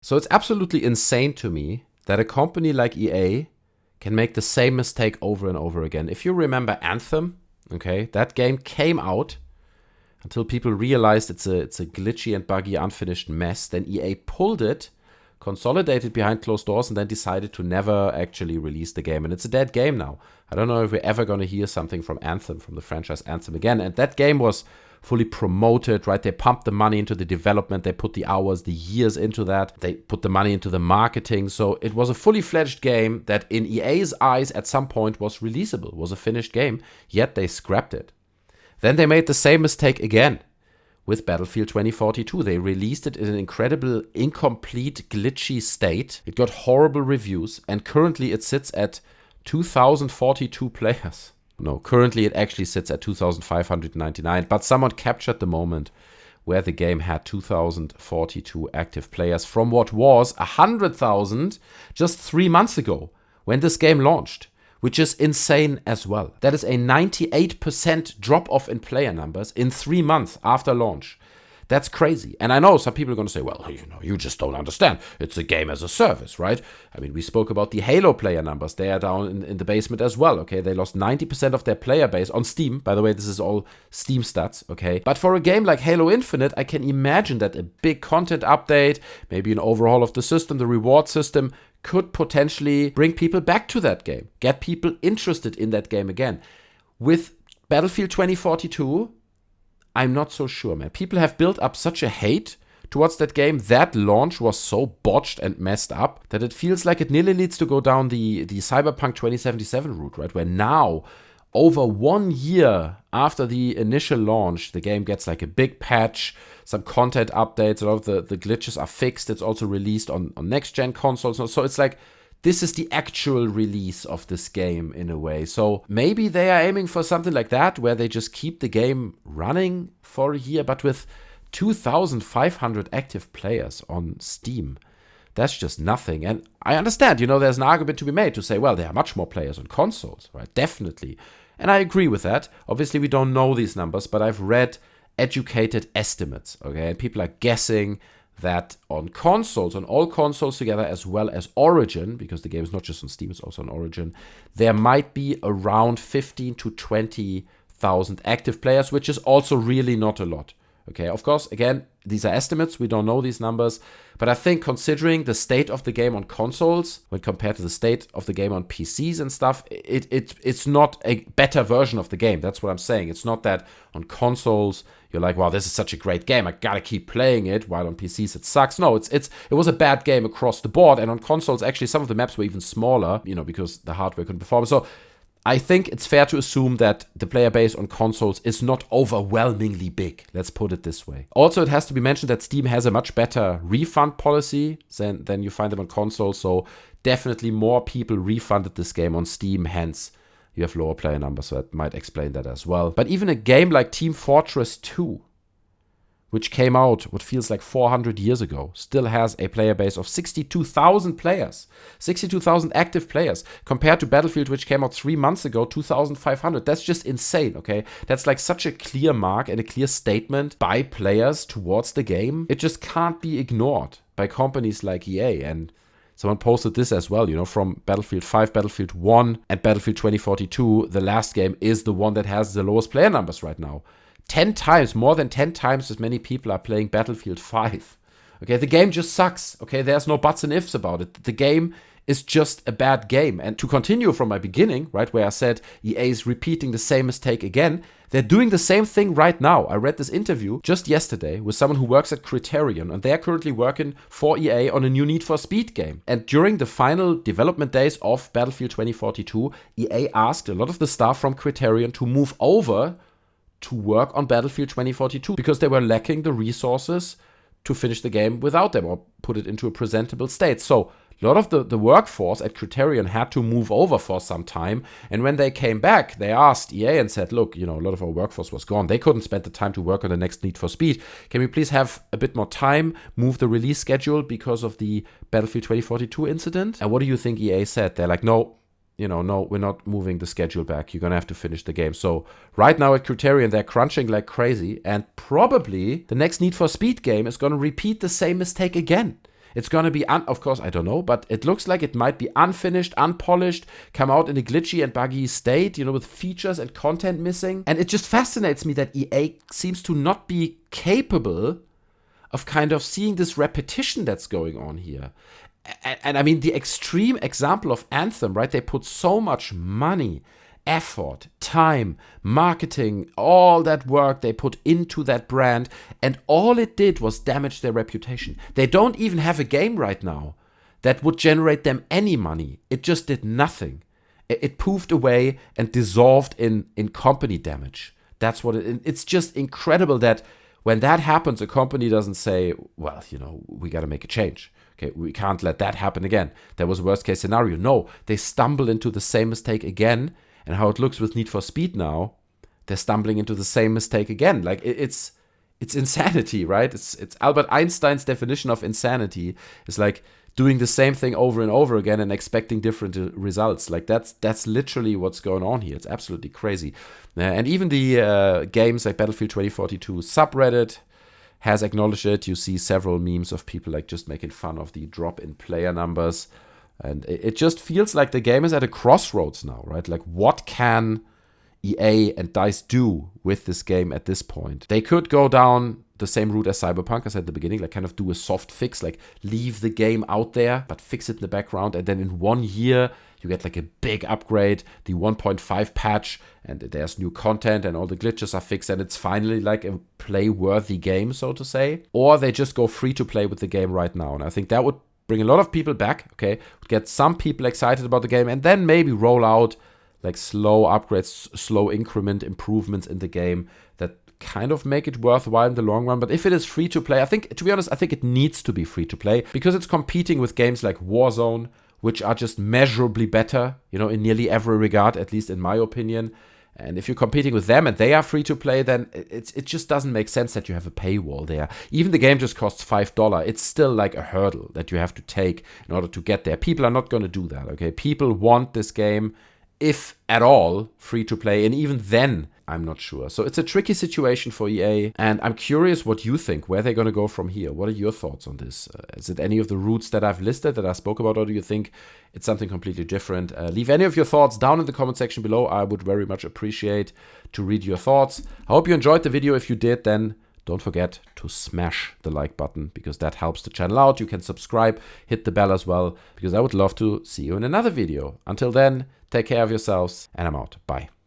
So it's absolutely insane to me that a company like EA can make the same mistake over and over again. If you remember Anthem, okay, that game came out until people realized it's a glitchy and buggy, unfinished mess. Then EA pulled it, consolidated behind closed doors, and then decided to never actually release the game. And it's a dead game now. I don't know if we're ever going to hear something from Anthem, from the franchise Anthem again. And that game was fully promoted, right? They pumped the money into the development. They put the hours, the years into that. They put the money into the marketing. So it was a fully fledged game that in EA's eyes at some point was releasable, was a finished game, yet they scrapped it. Then they made the same mistake again with Battlefield 2042. They released it in an incredible, incomplete, glitchy state. It got horrible reviews, and currently it sits at 2,042 players. No, currently it actually sits at 2,599, but someone captured the moment where the game had 2,042 active players from what was 100,000 just 3 months ago when this game launched, which is insane as well. That is a 98% drop-off in player numbers in 3 months after launch. That's crazy. And I know some people are going to say, well, you just don't understand. It's a game as a service, right? I mean, we spoke about the Halo player numbers. They are down in the basement as well, okay? They lost 90% of their player base on Steam. By the way, this is all Steam stats, okay? But for a game like Halo Infinite, I can imagine that a big content update, maybe an overhaul of the system, the reward system, could potentially bring people back to that game, get people interested in that game again. With Battlefield 2042, I'm not so sure, man. People have built up such a hate towards that game. That launch was so botched and messed up that it feels like it nearly needs to go down the Cyberpunk 2077 route, right? Where now, over 1 year after the initial launch, the game gets like a big patch, some content updates, a lot of the glitches are fixed. It's also released on next-gen consoles. So it's like, this is the actual release of this game in a way. So maybe they are aiming for something like that, where they just keep the game running for a year, but with 2,500 active players on Steam. That's just nothing. And I understand, there's an argument to be made to say, well, there are much more players on consoles, right? Definitely. And I agree with that. Obviously, we don't know these numbers, but I've read educated estimates, okay? And people are guessing that on consoles, on all consoles together, as well as Origin, because the game is not just on Steam, it's also on Origin, there might be around 15 to 20,000 active players, which is also really not a lot. Okay, of course, again, these are estimates. We don't know these numbers. But I think considering the state of the game on consoles, when compared to the state of the game on PCs and stuff, it's not a better version of the game. That's what I'm saying. It's not that on consoles, you're like, wow, this is such a great game. I gotta keep playing it, while on PCs it sucks. No, it was a bad game across the board. And on consoles, actually, some of the maps were even smaller, because the hardware couldn't perform. So I think it's fair to assume that the player base on consoles is not overwhelmingly big. Let's put it this way. Also, it has to be mentioned that Steam has a much better refund policy than you find them on consoles. So definitely more people refunded this game on Steam. Hence, you have lower player numbers. So that might explain that as well. But even a game like Team Fortress 2, which came out what feels like 400 years ago, still has a player base of 62,000 players, 62,000 active players, compared to Battlefield, which came out 3 months ago, 2,500. That's just insane, okay? That's like such a clear mark and a clear statement by players towards the game. It just can't be ignored by companies like EA. And someone posted this as well, from Battlefield 5, Battlefield 1, and Battlefield 2042, the last game is the one that has the lowest player numbers right now. 10 times, more than 10 times as many people are playing Battlefield 5. Okay, the game just sucks. Okay, there's no buts and ifs about it. The game is just a bad game. And to continue from my beginning, right, where I said EA is repeating the same mistake again, they're doing the same thing right now. I read this interview just yesterday with someone who works at Criterion, and they're currently working for EA on a new Need for Speed game. And during the final development days of Battlefield 2042, EA asked a lot of the staff from Criterion to move over to work on Battlefield 2042 because they were lacking the resources to finish the game without them or put it into a presentable state. So a lot of the workforce at Criterion had to move over for some time. And when they came back, they asked EA and said, look, a lot of our workforce was gone. They couldn't spend the time to work on the next Need for Speed. Can we please have a bit more time, move the release schedule because of the Battlefield 2042 incident? And what do you think EA said? They're like, no, we're not moving the schedule back. You're going to have to finish the game. So right now at Criterion, they're crunching like crazy. And probably the next Need for Speed game is going to repeat the same mistake again. It's going to be, of course, I don't know, but it looks like it might be unfinished, unpolished, come out in a glitchy and buggy state, with features and content missing. And it just fascinates me that EA seems to not be capable of kind of seeing this repetition that's going on here. And I mean, the extreme example of Anthem, right? They put so much money, effort, time, marketing, all that work they put into that brand, and all it did was damage their reputation. They don't even have a game right now that would generate them any money. It just did nothing. It poofed away and dissolved in company damage. That's what it's just incredible that when that happens, a company doesn't say, well, we got to make a change. Okay, we can't let that happen again. That was a worst case scenario. No, they stumble into the same mistake again. And how it looks with Need for Speed now, they're stumbling into the same mistake again. Like it's insanity, right? It's Albert Einstein's definition of insanity. It's like doing the same thing over and over again and expecting different results. Like that's literally what's going on here. It's absolutely crazy. And even the games like Battlefield 2042 subreddit has acknowledged it. You see several memes of people like just making fun of the drop in player numbers. And it just feels like the game is at a crossroads now, right? Like, what can EA and DICE do with this game at this point? They could go down the same route as Cyberpunk, as at the beginning, like kind of do a soft fix, like leave the game out there, but fix it in the background. And then in 1 year, you get like a big upgrade, the 1.5 patch, and there's new content and all the glitches are fixed. And it's finally like a play-worthy game, so to say. Or they just go free to play with the game right now. And I think that would bring a lot of people back, okay, get some people excited about the game, and then maybe roll out like slow upgrades, slow increment improvements in the game that kind of make it worthwhile in the long run. But if it is free to play, I think, to be honest, I think it needs to be free to play because it's competing with games like Warzone, which are just measurably better, in nearly every regard, at least in my opinion. And if you're competing with them and they are free to play, then it just doesn't make sense that you have a paywall there. Even the game just costs $5. It's still like a hurdle that you have to take in order to get there. People are not going to do that, okay? People want this game, if at all, free to play. And even then, I'm not sure. So it's a tricky situation for EA. And I'm curious what you think, where they're going to go from here. What are your thoughts on this? Is it any of the routes that I've listed that I spoke about, or do you think it's something completely different? Leave any of your thoughts down in the comment section below. I would very much appreciate to read your thoughts. I hope you enjoyed the video. If you did, then don't forget to smash the like button because that helps the channel out. You can subscribe, hit the bell as well, because I would love to see you in another video. Until then, take care of yourselves, and I'm out. Bye.